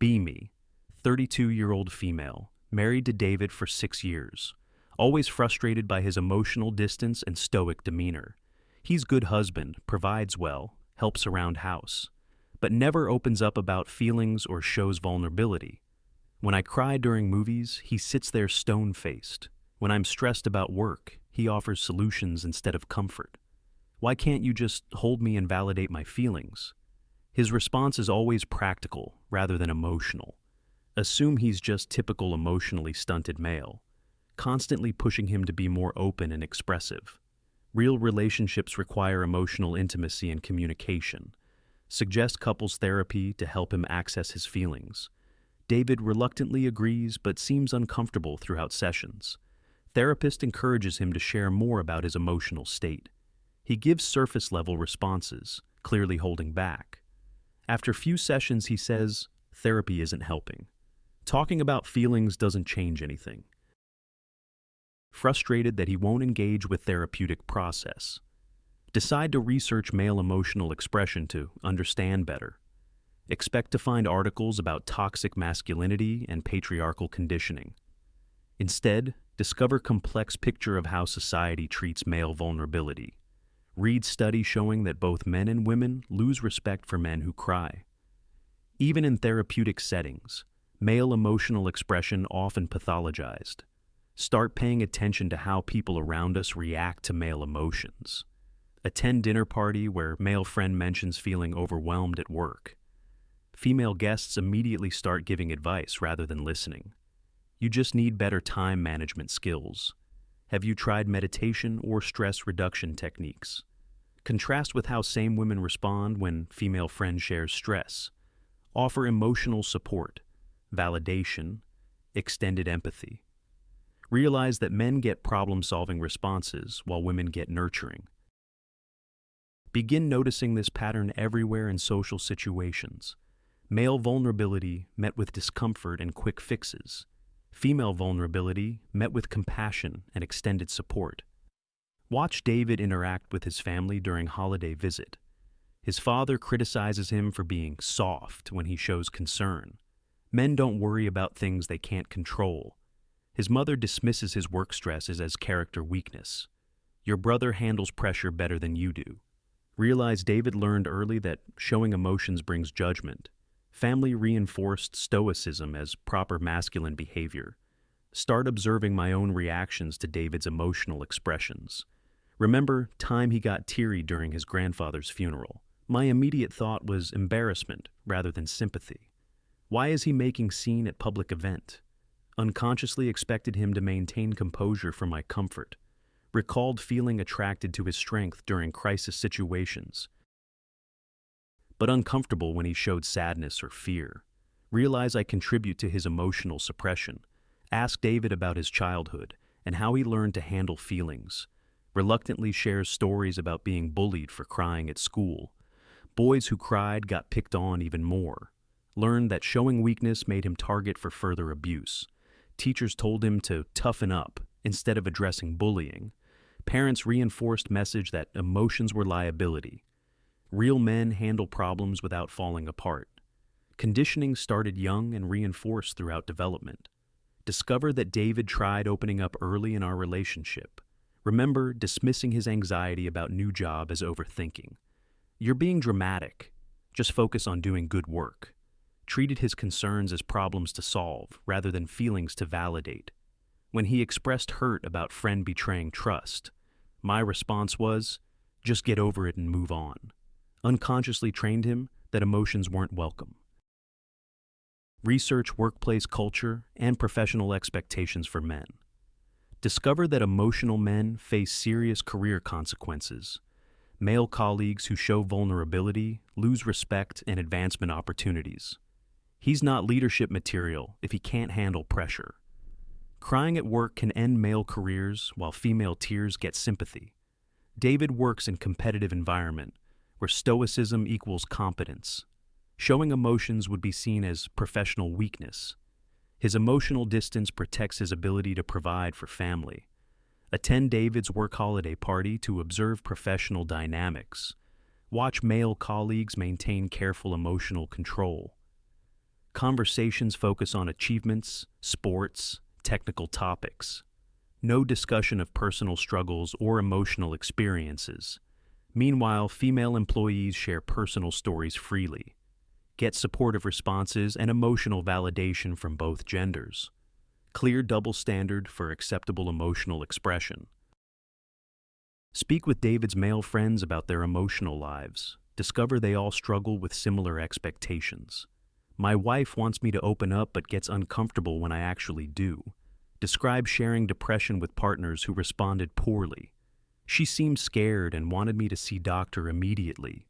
Be Me, 32-year-old female, married to David for 6 years, always frustrated by his emotional distance and stoic demeanor. He's good husband, provides well, helps around house, but never opens up about feelings or shows vulnerability. When I cry during movies, he sits there stone-faced. When I'm stressed about work, he offers solutions instead of comfort. Why can't you just hold me and validate my feelings? His response is always practical rather than emotional. Assume he's just typical emotionally stunted male, constantly pushing him to be more open and expressive. Real relationships require emotional intimacy and communication. Suggest couples therapy to help him access his feelings. David reluctantly agrees but seems uncomfortable throughout sessions. Therapist encourages him to share more about his emotional state. He gives surface-level responses, clearly holding back. After few sessions, he says, therapy isn't helping. Talking about feelings doesn't change anything. Frustrated that he won't engage with therapeutic process. Decide to research male emotional expression to understand better. Expect to find articles about toxic masculinity and patriarchal conditioning. Instead, discover complex picture of how society treats male vulnerability. Read studies showing that both men and women lose respect for men who cry. Even in therapeutic settings, male emotional expression often pathologized. Start paying attention to how people around us react to male emotions. Attend dinner party where male friend mentions feeling overwhelmed at work. Female guests immediately start giving advice rather than listening. You just need better time management skills. Have you tried meditation or stress reduction techniques? Contrast with how same women respond when female friend shares stress. Offer emotional support, validation, extended empathy. Realize that men get problem-solving responses while women get nurturing. Begin noticing this pattern everywhere in social situations. Male vulnerability met with discomfort and quick fixes. Female vulnerability met with compassion and extended support. Watch David interact with his family during holiday visit. His father criticizes him for being soft when he shows concern. Men don't worry about things they can't control. His mother dismisses his work stresses as character weakness. Your brother handles pressure better than you do. Realize David learned early that showing emotions brings judgment. Family reinforced stoicism as proper masculine behavior. Start observing my own reactions to David's emotional expressions. Remember time he got teary during his grandfather's funeral. My immediate thought was embarrassment rather than sympathy. Why is he making scene at public event? Unconsciously expected him to maintain composure for my comfort. Recalled feeling attracted to his strength during crisis situations, but uncomfortable when he showed sadness or fear. Realize I contribute to his emotional suppression. Ask David about his childhood and how he learned to handle feelings. Reluctantly shares stories about being bullied for crying at school. Boys who cried got picked on even more. Learned that showing weakness made him target for further abuse. Teachers told him to toughen up instead of addressing bullying. Parents reinforced message that emotions were liability. Real men handle problems without falling apart. Conditioning started young and reinforced throughout development. Discover that David tried opening up early in our relationship. Remember dismissing his anxiety about new job as overthinking. You're being dramatic. Just focus on doing good work. Treated his concerns as problems to solve rather than feelings to validate. When he expressed hurt about friend betraying trust, my response was, just get over it and move on. Unconsciously trained him that emotions weren't welcome. Research workplace culture and professional expectations for men. Discover that emotional men face serious career consequences. Male colleagues who show vulnerability lose respect and advancement opportunities. He's not leadership material if he can't handle pressure. Crying at work can end male careers while female tears get sympathy. David works in competitive environment where stoicism equals competence. Showing emotions would be seen as professional weakness. His emotional distance protects his ability to provide for family. Attend David's work holiday party to observe professional dynamics. Watch male colleagues maintain careful emotional control. Conversations focus on achievements, sports, technical topics. No discussion of personal struggles or emotional experiences. Meanwhile, female employees share personal stories freely, get supportive responses and emotional validation from both genders. Clear double standard for acceptable emotional expression. Speak with David's male friends about their emotional lives. Discover they all struggle with similar expectations. My wife wants me to open up but gets uncomfortable when I actually do. Describe sharing depression with partners who responded poorly. She seemed scared and wanted me to see doctor immediately.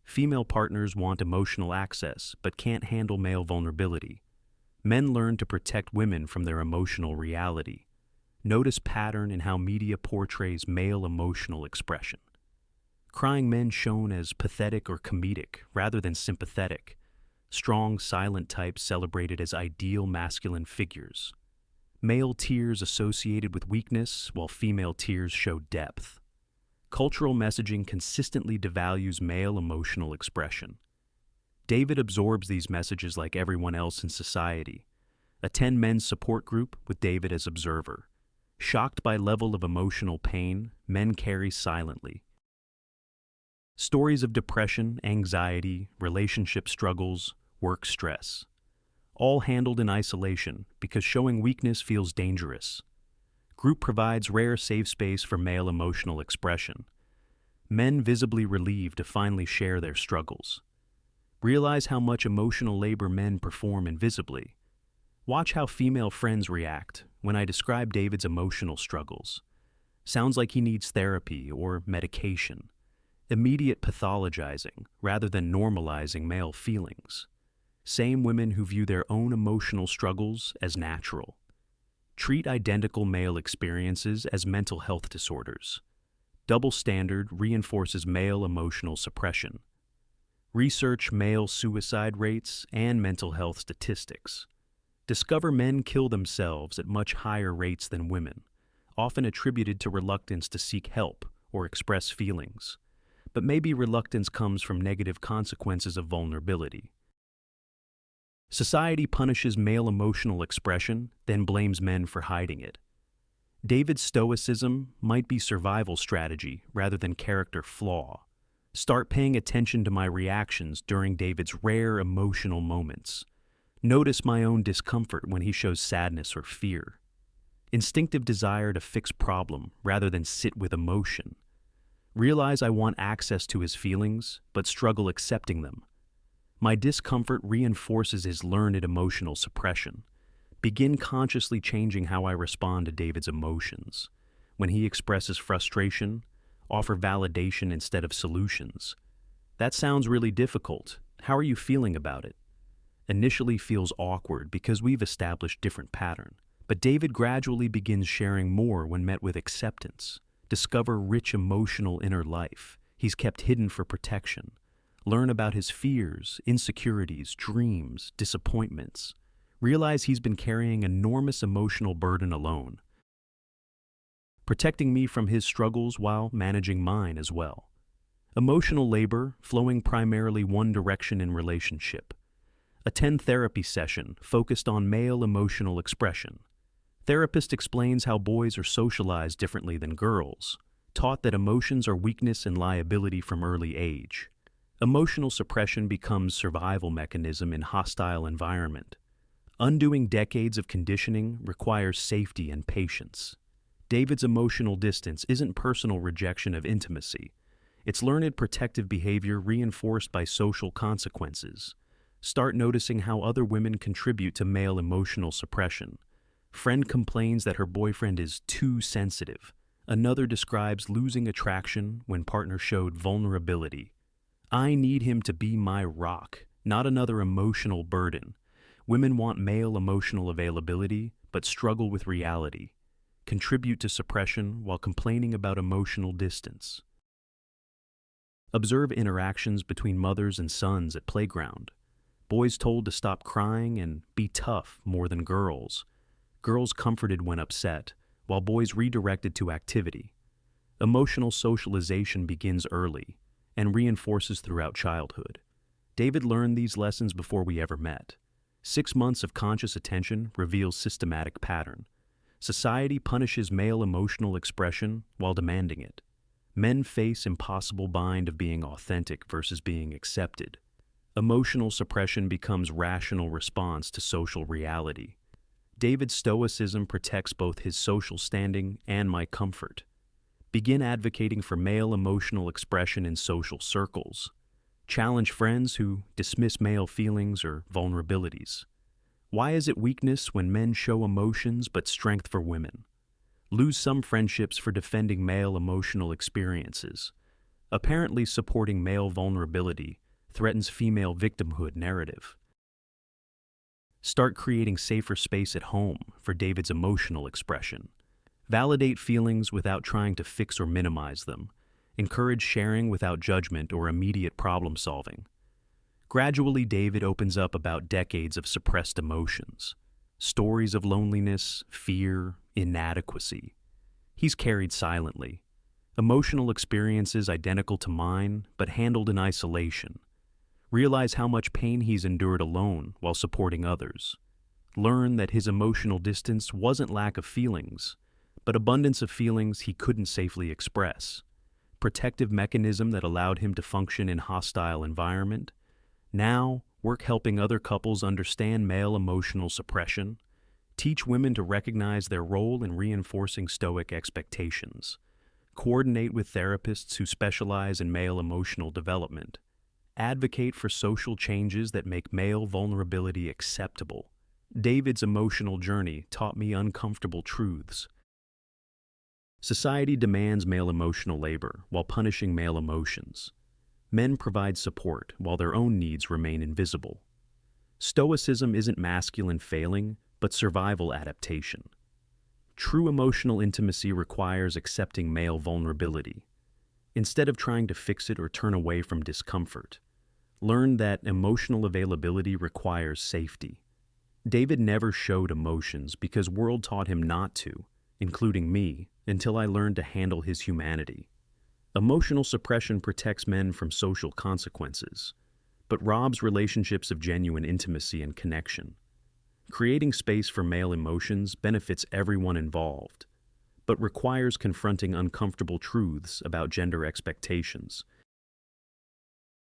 Female partners want emotional access but can't handle male vulnerability. Men learn to protect women from their emotional reality. Notice pattern in how media portrays male emotional expression. Crying men shown as pathetic or comedic rather than sympathetic. Strong, silent types celebrated as ideal masculine figures. Male tears associated with weakness, while female tears show depth. Cultural messaging consistently devalues male emotional expression. David absorbs these messages like everyone else in society. Attend men's support group with David as observer. Shocked by level of emotional pain, men carry silently. Stories of depression, anxiety, relationship struggles, work stress. All handled in isolation because showing weakness feels dangerous. Group provides rare safe space for male emotional expression. Men visibly relieved to finally share their struggles. Realize how much emotional labor men perform invisibly. Watch how female friends react when I describe David's emotional struggles. Sounds like he needs therapy or medication. Immediate pathologizing rather than normalizing male feelings. Same women who view their own emotional struggles as natural. Treat identical male experiences as mental health disorders. Double standard reinforces male emotional suppression. Research male suicide rates and mental health statistics. Discover men kill themselves at much higher rates than women, often attributed to reluctance to seek help or express feelings. But maybe reluctance comes from negative consequences of vulnerability. Society punishes male emotional expression, then blames men for hiding it. David's stoicism might be survival strategy rather than character flaw. Start paying attention to my reactions during David's rare emotional moments. Notice my own discomfort when he shows sadness or fear. Instinctive desire to fix problem rather than sit with emotion. Realize I want access to his feelings, but struggle accepting them. My discomfort reinforces his learned emotional suppression. Begin consciously changing how I respond to David's emotions. When he expresses frustration, offer validation instead of solutions. That sounds really difficult. How are you feeling about it? Initially feels awkward because we've established different pattern. But David gradually begins sharing more when met with acceptance. Discover rich emotional inner life he's kept hidden for protection. Learn about his fears, insecurities, dreams, disappointments. Realize he's been carrying enormous emotional burden alone, protecting me from his struggles while managing mine as well. Emotional labor flowing primarily one direction in relationship. Attend therapy session focused on male emotional expression. Therapist explains how boys are socialized differently than girls, taught that emotions are weakness and liability from early age. Emotional suppression becomes survival mechanism in hostile environment. Undoing decades of conditioning requires safety and patience. David's emotional distance isn't personal rejection of intimacy. It's learned protective behavior reinforced by social consequences. Start noticing how other women contribute to male emotional suppression. Friend complains that her boyfriend is too sensitive. Another describes losing attraction when partner showed vulnerability. I need him to be my rock, not another emotional burden. Women want male emotional availability, but struggle with reality. Contribute to suppression while complaining about emotional distance. Observe interactions between mothers and sons at playground. Boys told to stop crying and be tough more than girls. Girls comforted when upset, while boys redirected to activity. Emotional socialization begins early and reinforces throughout childhood. David learned these lessons before we ever met. 6 months of conscious attention reveals systematic pattern. Society punishes male emotional expression while demanding it. Men face impossible bind of being authentic versus being accepted. Emotional suppression becomes rational response to social reality. David's stoicism protects both his social standing and my comfort. Begin advocating for male emotional expression in social circles. Challenge friends who dismiss male feelings or vulnerabilities. Why is it weakness when men show emotions but strength for women? Lose some friendships for defending male emotional experiences. Apparently supporting male vulnerability threatens female victimhood narrative. Start creating safer space at home for David's emotional expression. Validate feelings without trying to fix or minimize them. Encourage sharing without judgment or immediate problem solving. Gradually, David opens up about decades of suppressed emotions. Stories of loneliness, fear, inadequacy. He's carried silently. Emotional experiences identical to mine, but handled in isolation. Realize how much pain he's endured alone while supporting others. Learn that his emotional distance wasn't lack of feelings, but abundance of feelings he couldn't safely express. Protective mechanism that allowed him to function in hostile environment. Now, work helping other couples understand male emotional suppression. Teach women to recognize their role in reinforcing stoic expectations. Coordinate with therapists who specialize in male emotional development. Advocate for social changes that make male vulnerability acceptable. David's emotional journey taught me uncomfortable truths. Society demands male emotional labor while punishing male emotions. Men provide support while their own needs remain invisible. Stoicism isn't masculine failing, but survival adaptation. True emotional intimacy requires accepting male vulnerability. Instead of trying to fix it or turn away from discomfort, learn that emotional availability requires safety. David never showed emotions because world taught him not to, including me, until I learned to handle his humanity. Emotional suppression protects men from social consequences, but robs relationships of genuine intimacy and connection. Creating space for male emotions benefits everyone involved, but requires confronting uncomfortable truths about gender expectations,